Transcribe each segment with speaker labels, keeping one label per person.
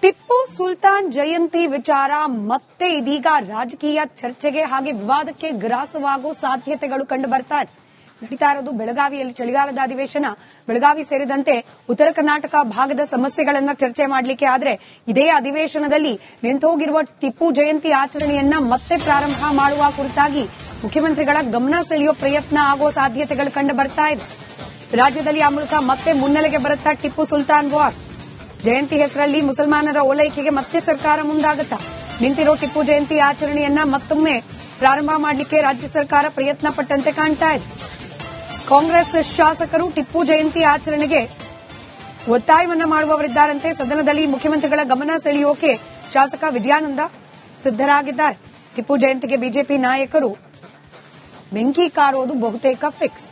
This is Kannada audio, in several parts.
Speaker 1: ಟಿಪ್ಪು ಸುಲ್ತಾನ್ ಜಯಂತಿ ವಿಚಾರ ಮತ್ತೆ ಇದೀಗ ರಾಜಕೀಯ ಚರ್ಚೆಗೆ ಹಾಗೆ ವಿವಾದಕ್ಕೆ ಗ್ರಾಸವಾಗುವ ಸಾಧ್ಯತೆಗಳು ಕಂಡು ಬರ್ತಾ ಇದೆ. ನಡೀತಾ ಇರೋದು ಬೆಳಗಾವಿಯಲ್ಲಿ ಚಳಿಗಾಲದ ಅಧಿವೇಶನ. ಬೆಳಗಾವಿ ಸೇರಿದಂತೆ ಉತ್ತರ ಕರ್ನಾಟಕ ಭಾಗದ ಸಮಸ್ಯೆಗಳನ್ನ ಚರ್ಚೆ ಮಾಡಲಿಕ್ಕೆ ಆದ್ರೆ ಇದೇ ಅಧಿವೇಶನದಲ್ಲಿ ನಿಂತುಹೋಗಿರುವ ಟಿಪ್ಪು ಜಯಂತಿ ಆಚರಣೆಯನ್ನ ಮತ್ತೆ ಪ್ರಾರಂಭ ಮಾಡುವ ಕುರಿತಾಗಿ ಮುಖ್ಯಮಂತ್ರಿಗಳ ಗಮನ ಸೆಳೆಯುವ ಪ್ರಯತ್ನ ಆಗೋ ಸಾಧ್ಯತೆಗಳು ಕಂಡು ಬರ್ತಾ ಇದೆ. ರಾಜ್ಯದಲ್ಲಿ ಆ ಮೂಲಕ ಮತ್ತೆ ಮುನ್ನೆಲೆಗೆ ಬರುತ್ತಾ ಟಿಪ್ಪು ಸುಲ್ತಾನ್ ವಾರ್. ಜಯಂತಿ ಹೆಸರಲ್ಲಿ ಮುಸಲ್ಮಾನರ ಓಲೈಕೆಗೆ ಮತ್ತೆ ಸರ್ಕಾರ ಮುಂದಾಗುತ್ತಾ? ನಿಂತಿರೋ ಟಿಪ್ಪು ಜಯಂತಿ ಆಚರಣೆಯನ್ನ ಮತ್ತೊಮ್ಮೆ ಪ್ರಾರಂಭ ಮಾಡಲಿಕ್ಕೆ ರಾಜ್ಯ ಸರ್ಕಾರ ಪ್ರಯತ್ನ ಪಟ್ಟಂತೆ ಕಾಣ್ತಾ ಇದೆ. ಕಾಂಗ್ರೆಸ್ ಶಾಸಕರು ಟಿಪ್ಪು ಜಯಂತಿ ಆಚರಣೆಗೆ ಒತ್ತಾಯವನ್ನ ಮಾಡುವವರಿದ್ದಾರಂತೆ. ಸದನದಲ್ಲಿ ಮುಖ್ಯಮಂತ್ರಿಗಳ ಗಮನ ಸೆಳೆಯೋಕೆ ಶಾಸಕ ವಿಜಯಾನಂದ ಸಿದ್ದರಾಗಿದ್ದಾರೆ. ಟಿಪ್ಪು ಜಯಂತಿಗೆ ಬಿಜೆಪಿ ನಾಯಕರು ಬೆಂಕಿ ಕಾರೋದು ಬಹುತೇಕ ಫಿಕ್ಸ್.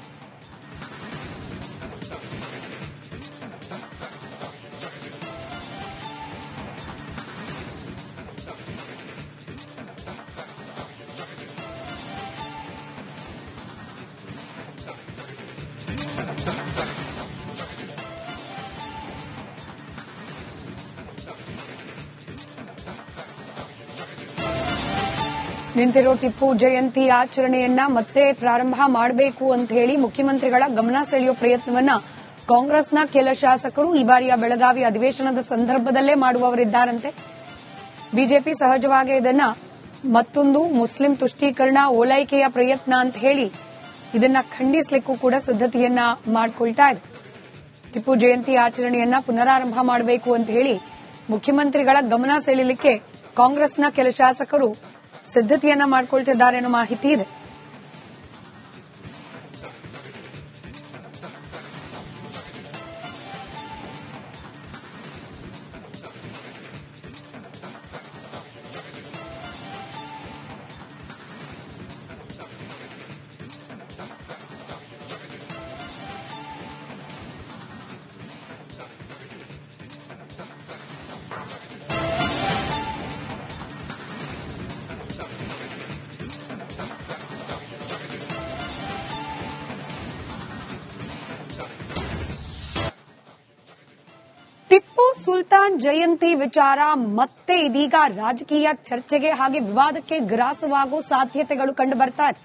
Speaker 1: ನಿಂತಿರೋ ಟಿಪ್ಪು ಜಯಂತಿ ಆಚರಣೆಯನ್ನ ಮತ್ತೆ ಪ್ರಾರಂಭ ಮಾಡಬೇಕು ಅಂತ ಹೇಳಿ ಮುಖ್ಯಮಂತ್ರಿಗಳ ಗಮನ ಸೆಳೆಯುವ ಪ್ರಯತ್ನವನ್ನ ಕಾಂಗ್ರೆಸ್ನ ಕೆಲ ಶಾಸಕರು ಈ ಬಾರಿಯ ಬೆಳಗಾವಿ ಅಧಿವೇಶನದ ಸಂದರ್ಭದಲ್ಲೇ ಮಾಡುವವರಿದ್ದಾರಂತೆ. ಬಿಜೆಪಿ ಸಹಜವಾಗಿ ಇದನ್ನ ಮತ್ತೊಂದು ಮುಸ್ಲಿಂ ತುಷ್ಟೀಕರಣ ಓಲೈಕೆಯ ಪ್ರಯತ್ನ ಅಂತ ಹೇಳಿ ಇದನ್ನ ಖಂಡಿಸಲಿಕ್ಕೂ ಕೂಡ ಸಿದ್ದತೆಯನ್ನ ಮಾಡಿಕೊಳ್ತಾ ಇದೆ. ಟಿಪ್ಪು ಜಯಂತಿ ಆಚರಣೆಯನ್ನ ಪುನರಾರಂಭ ಮಾಡಬೇಕು ಅಂತ ಹೇಳಿ ಮುಖ್ಯಮಂತ್ರಿಗಳ ಗಮನ ಸೆಳೆಯಲಿಕ್ಕೆ ಕಾಂಗ್ರೆಸ್ನ ಕೆಲ ಶಾಸಕರು ಸಿದ್ದತೆಯನ್ನ ಮಾಡಿಕೊಳ್ತಿದ್ದಾರೆ ಅನ್ನೋ ಮಾಹಿತಿ ಇದೆ. ಟಿಪ್ಪು ಸುಲ್ತಾನ್ ಜಯಂತಿ ವಿಚಾರ ಮತ್ತೆ ಇದೀಗ ರಾಜಕೀಯ ಚರ್ಚೆಗೆ ಹಾಗೆ ವಿವಾದಕ್ಕೆ ಗ್ರಾಸವಾಗುವ ಸಾಧ್ಯತೆಗಳು ಕಂಡು ಬರ್ತಾ ಇದೆ.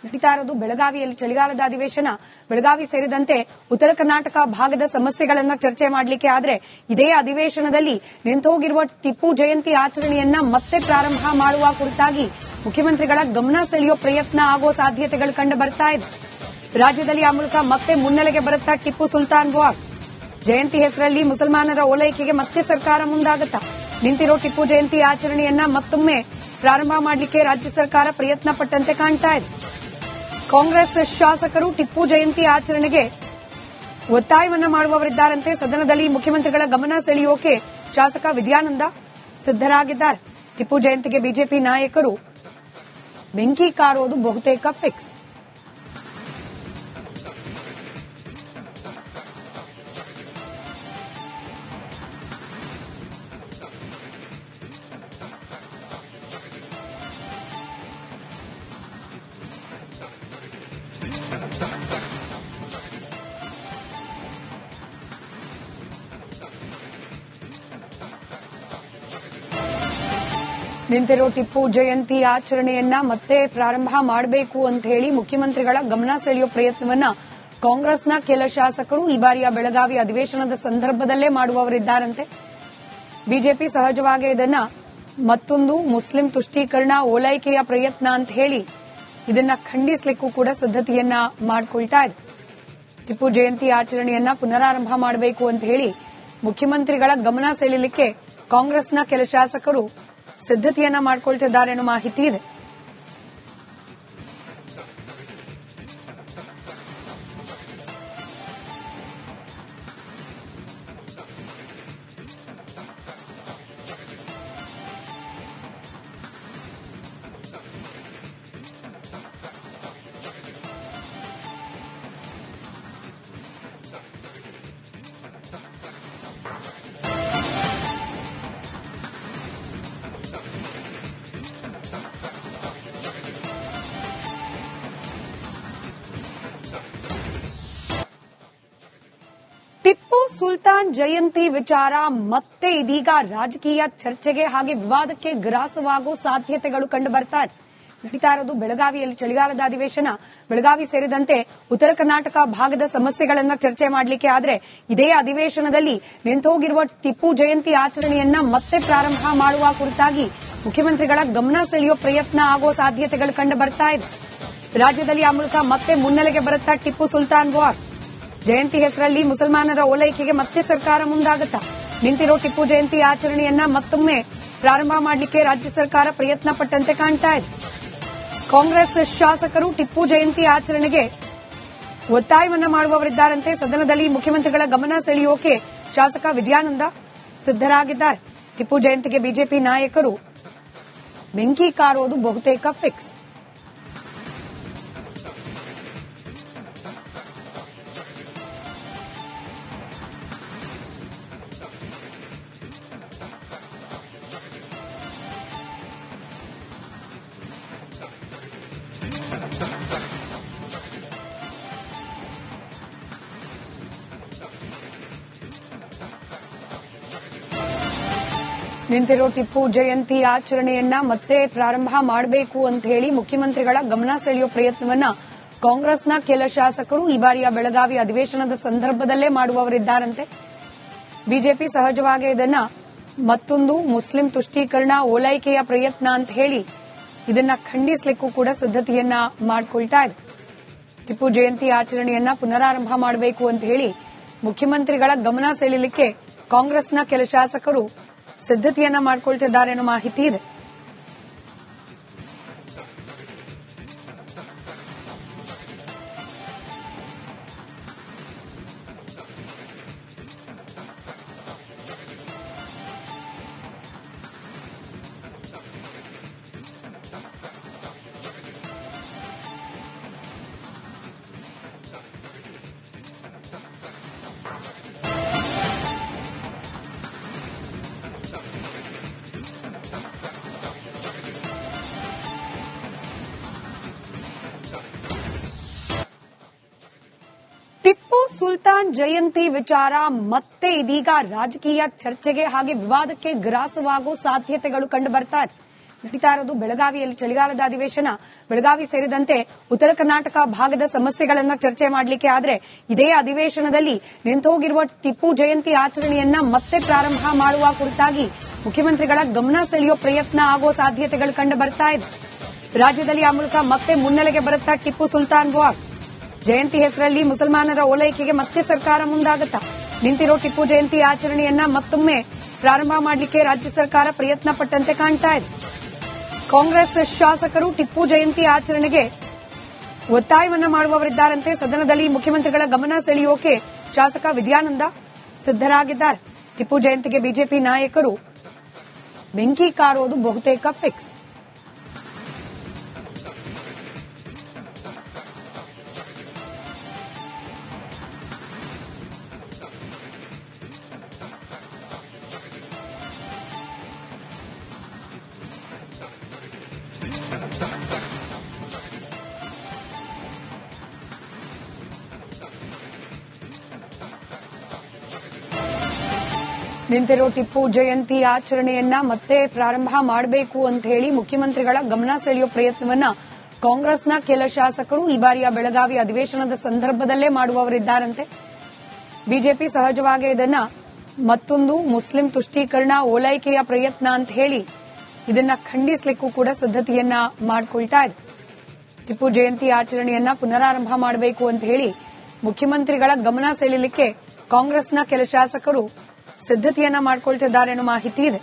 Speaker 1: ನಡೀತಾ ಇರೋದು ಬೆಳಗಾವಿಯಲ್ಲಿ ಚಳಿಗಾಲದ ಅಧಿವೇಶನ. ಬೆಳಗಾವಿ ಸೇರಿದಂತೆ ಉತ್ತರ ಕರ್ನಾಟಕ ಭಾಗದ ಸಮಸ್ಯೆಗಳನ್ನ ಚರ್ಚೆ ಮಾಡಲಿಕ್ಕೆ ಆದ್ರೆ ಇದೇ ಅಧಿವೇಶನದಲ್ಲಿ ನಿಂತುಹೋಗಿರುವ ಟಿಪ್ಪು ಜಯಂತಿ ಆಚರಣೆಯನ್ನ ಮತ್ತೆ ಪ್ರಾರಂಭ ಮಾಡುವ ಕುರಿತಾಗಿ ಮುಖ್ಯಮಂತ್ರಿಗಳ ಗಮನ ಸೆಳೆಯುವ ಪ್ರಯತ್ನ ಆಗೋ ಸಾಧ್ಯತೆಗಳು ಕಂಡು ಬರ್ತಾ ಇದೆ. ರಾಜ್ಯದಲ್ಲಿ ಆ ಮೂಲಕ ಮತ್ತೆ ಮುನ್ನೆಲೆಗೆ ಬರುತ್ತಾ ಟಿಪ್ಪು ಸುಲ್ತಾನ್ ವಾರ್. ಜಯಂತಿ ಹೆಸರಲ್ಲಿ ಮುಸಲ್ಮಾನರ ಓಲೈಕೆಗೆ ಮತ್ತೆ ಸರ್ಕಾರ ಮುಂದಾಗುತ್ತಾ? ನಿಂತಿರೋ ಟಿಪ್ಪು ಜಯಂತಿ ಆಚರಣೆಯನ್ನ ಮತ್ತೊಮ್ಮೆ ಪ್ರಾರಂಭ ಮಾಡಲಿಕ್ಕೆ ರಾಜ್ಯ ಸರ್ಕಾರ ಪ್ರಯತ್ನ ಪಟ್ಟಂತೆ ಕಾಣ್ತಾ ಇದೆ. ಕಾಂಗ್ರೆಸ್ ಶಾಸಕರು ಟಿಪ್ಪು ಜಯಂತಿ ಆಚರಣೆಗೆ ಒತ್ತಾಯವನ್ನ ಮಾಡುವವರಿದ್ದಾರಂತೆ. ಸದನದಲ್ಲಿ ಮುಖ್ಯಮಂತ್ರಿಗಳ ಗಮನ ಸೆಳೆಯೋಕೆ ಶಾಸಕ ವಿಜಯಾನಂದ ಸಿದ್ದರಾಗಿದ್ದಾರೆ. ಟಿಪ್ಪು ಜಯಂತಿಗೆ ಬಿಜೆಪಿ ನಾಯಕರು ಬೆಂಕಿ ಕಾರೋದು ಬಹುತೇಕ ಫಿಕ್ಸ್. ನಿಂತಿರೋ ಟಿಪ್ಪು ಜಯಂತಿ ಆಚರಣೆಯನ್ನ ಮತ್ತೆ ಪ್ರಾರಂಭ ಮಾಡಬೇಕು ಅಂತ ಹೇಳಿ ಮುಖ್ಯಮಂತ್ರಿಗಳ ಗಮನ ಸೆಳೆಯುವ ಪ್ರಯತ್ನವನ್ನ ಕಾಂಗ್ರೆಸ್ನ ಕೆಲ ಶಾಸಕರು ಈ ಬಾರಿಯ ಬೆಳಗಾವಿ ಅಧಿವೇಶನದ ಸಂದರ್ಭದಲ್ಲೇ ಮಾಡುವವರಿದ್ದಾರಂತೆ. ಬಿಜೆಪಿ ಸಹಜವಾಗಿ ಇದನ್ನ ಮತ್ತೊಂದು ಮುಸ್ಲಿಂ ತುಷ್ಟೀಕರಣ ಓಲೈಕೆಯ ಪ್ರಯತ್ನ ಅಂತ ಹೇಳಿ ಇದನ್ನ ಖಂಡಿಸಲಿಕ್ಕೂ ಕೂಡ ಸಿದ್ದತೆಯನ್ನ ಮಾಡಿಕೊಳ್ತಾ ಇದೆ. ಟಿಪ್ಪು ಜಯಂತಿ ಆಚರಣೆಯನ್ನ ಪುನರಾರಂಭ ಮಾಡಬೇಕು ಅಂತ ಹೇಳಿ ಮುಖ್ಯಮಂತ್ರಿಗಳ ಗಮನ ಸೆಳೆಯಲಿಕ್ಕೆ ಕಾಂಗ್ರೆಸ್ನ ಕೆಲ ಶಾಸಕರು ಸಿದ್ದತೆಯನ್ನ ಮಾಡಿಕೊಳ್ತಿದ್ದಾರೆ ಅನ್ನೋ ಮಾಹಿತಿ ಇದೆ. ಸುಲ್ತಾನ್ ಜಯಂತಿ ವಿಚಾರ ಮತ್ತೆ ಇದೀಗ ರಾಜಕೀಯ ಚರ್ಚೆಗೆ ಹಾಗೆ ವಿವಾದಕ್ಕೆ ಗ್ರಾಸವಾಗುವ ಸಾಧ್ಯತೆಗಳು ಕಂಡು ಬರ್ತಾ ಇದೆ. ನಡೀತಾ ಇರೋದು ಬೆಳಗಾವಿಯಲ್ಲಿ ಚಳಿಗಾಲದ ಅಧಿವೇಶನ. ಬೆಳಗಾವಿ ಸೇರಿದಂತೆ ಉತ್ತರ ಕರ್ನಾಟಕ ಭಾಗದ ಸಮಸ್ಯೆಗಳನ್ನ ಚರ್ಚೆ ಮಾಡಲಿಕ್ಕೆ ಆದ್ರೆ ಇದೇ ಅಧಿವೇಶನದಲ್ಲಿ ನಿಂತುಹೋಗಿರುವ ಟಿಪ್ಪು ಜಯಂತಿ ಆಚರಣೆಯನ್ನ ಮತ್ತೆ ಪ್ರಾರಂಭ ಮಾಡುವ ಕುರಿತಾಗಿ ಮುಖ್ಯಮಂತ್ರಿಗಳ ಗಮನ ಸೆಳೆಯುವ ಪ್ರಯತ್ನ ಆಗೋ ಸಾಧ್ಯತೆಗಳು ಕಂಡು ಬರ್ತಾ ಇದೆ. ರಾಜ್ಯದಲ್ಲಿ ಆ ಮೂಲಕ ಮತ್ತೆ ಮುನ್ನೆಲೆಗೆ ಬರುತ್ತಾ ಟಿಪ್ಪು ಸುಲ್ತಾನ್ ವಾರ್. ಜಯಂತಿ ಹೆಸರಲ್ಲಿ ಮುಸಲ್ಮಾನರ ಓಲೈಕೆಗೆ ಮತ್ತೆ ಸರ್ಕಾರ ಮುಂದಾಗುತ್ತಾ? ನಿಂತಿರೋ ಟಿಪ್ಪು ಜಯಂತಿ ಆಚರಣೆಯನ್ನ ಮತ್ತೊಮ್ಮೆ ಪ್ರಾರಂಭ ಮಾಡಲಿಕ್ಕೆ ರಾಜ್ಯ ಸರ್ಕಾರ ಪ್ರಯತ್ನ ಪಟ್ಟಂತೆ ಕಾಣ್ತಾ ಇದೆ. ಕಾಂಗ್ರೆಸ್ ಶಾಸಕರು ಟಿಪ್ಪು ಜಯಂತಿ ಆಚರಣೆಗೆ ಒತ್ತಾಯವನ್ನ ಮಾಡುವವರಿದ್ದಾರಂತೆ. ಸದನದಲ್ಲಿ ಮುಖ್ಯಮಂತ್ರಿಗಳ ಗಮನ ಸೆಳೆಯೋಕೆ ಶಾಸಕ ವಿಜಯಾನಂದ ಸಿದ್ದರಾಗಿದ್ದಾರೆ. ಟಿಪ್ಪು ಜಯಂತಿಗೆ ಬಿಜೆಪಿ ನಾಯಕರು ಬೆಂಕಿ ಕಾರೋದು ಬಹುತೇಕ ಫಿಕ್ಸ್. ನಿಂತಿರೋ ಟಿಪ್ಪು ಜಯಂತಿ ಆಚರಣೆಯನ್ನ ಮತ್ತೆ ಪ್ರಾರಂಭ ಮಾಡಬೇಕು ಅಂತ ಹೇಳಿ ಮುಖ್ಯಮಂತ್ರಿಗಳ ಗಮನ ಸೆಳೆಯುವ ಪ್ರಯತ್ನವನ್ನ ಕಾಂಗ್ರೆಸ್ನ ಕೆಲ ಶಾಸಕರು ಈ ಬಾರಿಯ ಬೆಳಗಾವಿ ಅಧಿವೇಶನದ ಸಂದರ್ಭದಲ್ಲೇ ಮಾಡುವವರಿದ್ದಾರಂತೆ. ಬಿಜೆಪಿ ಸಹಜವಾಗಿ ಇದನ್ನ ಮತ್ತೊಂದು ಮುಸ್ಲಿಂ ತುಷ್ಟೀಕರಣ ಓಲೈಕೆಯ ಪ್ರಯತ್ನ ಅಂತ ಹೇಳಿ ಇದನ್ನ ಖಂಡಿಸಲಿಕ್ಕೂ ಕೂಡ ಸಿದ್ದತೆಯನ್ನ ಮಾಡಿಕೊಳ್ತಾ ಇದೆ. ಟಿಪ್ಪು ಜಯಂತಿ ಆಚರಣೆಯನ್ನ ಪುನರಾರಂಭ ಮಾಡಬೇಕು ಅಂತ ಹೇಳಿ ಮುಖ್ಯಮಂತ್ರಿಗಳ ಗಮನ ಸೆಳೆಯಲಿಕ್ಕೆ ಕಾಂಗ್ರೆಸ್ನ ಕೆಲ ಶಾಸಕರು ಸಿದ್ದತೆಯನ್ನ ಮಾಡಿಕೊಳ್ತಿದ್ದಾರೆ ಅನ್ನೋ ಮಾಹಿತಿ ಇದೆ. ಟಿಪ್ಪು ಸುಲ್ತಾನ್ ಜಯಂತಿ ವಿಚಾರ ಮತ್ತೆ ಇದೀಗ ರಾಜಕೀಯ ಚರ್ಚೆಗೆ ಹಾಗೆ ವಿವಾದಕ್ಕೆ ಗ್ರಾಸವಾಗುವ ಸಾಧ್ಯತೆಗಳು ಕಂಡು ಬರ್ತಾ ಇದೆ. ನಡೀತಾ ಇರೋದು ಬೆಳಗಾವಿಯಲ್ಲಿ ಚಳಿಗಾಲದ ಅಧಿವೇಶನ. ಬೆಳಗಾವಿ ಸೇರಿದಂತೆ ಉತ್ತರ ಕರ್ನಾಟಕ ಭಾಗದ ಸಮಸ್ಯೆಗಳನ್ನ ಚರ್ಚೆ ಮಾಡಲಿಕ್ಕೆ ಆದ್ರೆ ಇದೇ ಅಧಿವೇಶನದಲ್ಲಿ ನಿಂತುಹೋಗಿರುವ ಟಿಪ್ಪು ಜಯಂತಿ ಆಚರಣೆಯನ್ನ ಮತ್ತೆ ಪ್ರಾರಂಭ ಮಾಡುವ ಕುರಿತಾಗಿ ಮುಖ್ಯಮಂತ್ರಿಗಳ ಗಮನ ಸೆಳೆಯುವ ಪ್ರಯತ್ನ ಆಗೋ ಸಾಧ್ಯತೆಗಳು ಕಂಡು ಬರ್ತಾ ಇದೆ. ರಾಜ್ಯದಲ್ಲಿ ಆ ಮೂಲಕ ಮತ್ತೆ ಮುನ್ನೆಲೆಗೆ ಬರುತ್ತಾ ಟಿಪ್ಪು ಸುಲ್ತಾನ್ ವಾರ್. ಜಯಂತಿ ಹೆಸರಲ್ಲಿ ಮುಸಲ್ಮಾನರ ಓಲೈಕೆಗೆ ಮತ್ತೆ ಸರ್ಕಾರ ಮುಂದಾಗುತ್ತಾ? ನಿಂತಿರೋ ಟಿಪ್ಪು ಜಯಂತಿ ಆಚರಣೆಯನ್ನ ಮತ್ತೊಮ್ಮೆ ಪ್ರಾರಂಭ ಮಾಡಲಿಕ್ಕೆ ರಾಜ್ಯ ಸರ್ಕಾರ ಪ್ರಯತ್ನ ಪಟ್ಟಂತೆ ಕಾಣ್ತಾ ಇದೆ. ಕಾಂಗ್ರೆಸ್ ಶಾಸಕರು ಟಿಪ್ಪು ಜಯಂತಿ ಆಚರಣೆಗೆ ಒತ್ತಾಯವನ್ನ ಮಾಡುವವರಿದ್ದಾರಂತೆ. ಸದನದಲ್ಲಿ ಮುಖ್ಯಮಂತ್ರಿಗಳ ಗಮನ ಸೆಳೆಯೋಕೆ ಶಾಸಕ ವಿಜಯಾನಂದ ಸಿದ್ದರಾಗಿದ್ದಾರೆ. ಟಿಪ್ಪು ಜಯಂತಿಗೆ ಬಿಜೆಪಿ ನಾಯಕರು ಬೆಂಕಿ ಕಾರೋದು ಬಹುತೇಕ ಫಿಕ್ಸ್. ನಿಂತಿರೋ ಟಿಪ್ಪು ಜಯಂತಿ ಆಚರಣೆಯನ್ನ ಮತ್ತೆ ಪ್ರಾರಂಭ ಮಾಡಬೇಕು ಅಂತ ಹೇಳಿ ಮುಖ್ಯಮಂತ್ರಿಗಳ ಗಮನ ಸೆಳೆಯುವ ಪ್ರಯತ್ನವನ್ನ ಕಾಂಗ್ರೆಸ್ನ ಕೆಲ ಶಾಸಕರು ಈ ಬಾರಿಯ ಬೆಳಗಾವಿ ಅಧಿವೇಶನದ ಸಂದರ್ಭದಲ್ಲೇ ಮಾಡುವವರಿದ್ದಾರಂತೆ. ಬಿಜೆಪಿ ಸಹಜವಾಗಿ ಇದನ್ನ ಮತ್ತೊಂದು ಮುಸ್ಲಿಂ ತುಷ್ಟೀಕರಣ ಓಲೈಕೆಯ ಪ್ರಯತ್ನ ಅಂತ ಹೇಳಿ ಇದನ್ನ ಖಂಡಿಸಲಿಕ್ಕೂ ಕೂಡ ಸಿದ್ದತೆಯನ್ನ ಮಾಡಿಕೊಳ್ತಾ ಇದೆ. ಟಿಪ್ಪು ಜಯಂತಿ ಆಚರಣೆಯನ್ನ ಪುನರಾರಂಭ ಮಾಡಬೇಕು ಅಂತ ಹೇಳಿ ಮುಖ್ಯಮಂತ್ರಿಗಳ ಗಮನ ಸೆಳೆಯಲಿಕ್ಕೆ ಕಾಂಗ್ರೆಸ್ನ ಕೆಲ ಶಾಸಕರು ಸಿದ್ದತೆಯನ್ನ ಮಾಡಿಕೊಳ್ತಿದ್ದಾರೆ ಅನ್ನೋ ಮಾಹಿತಿ ಇದೆ.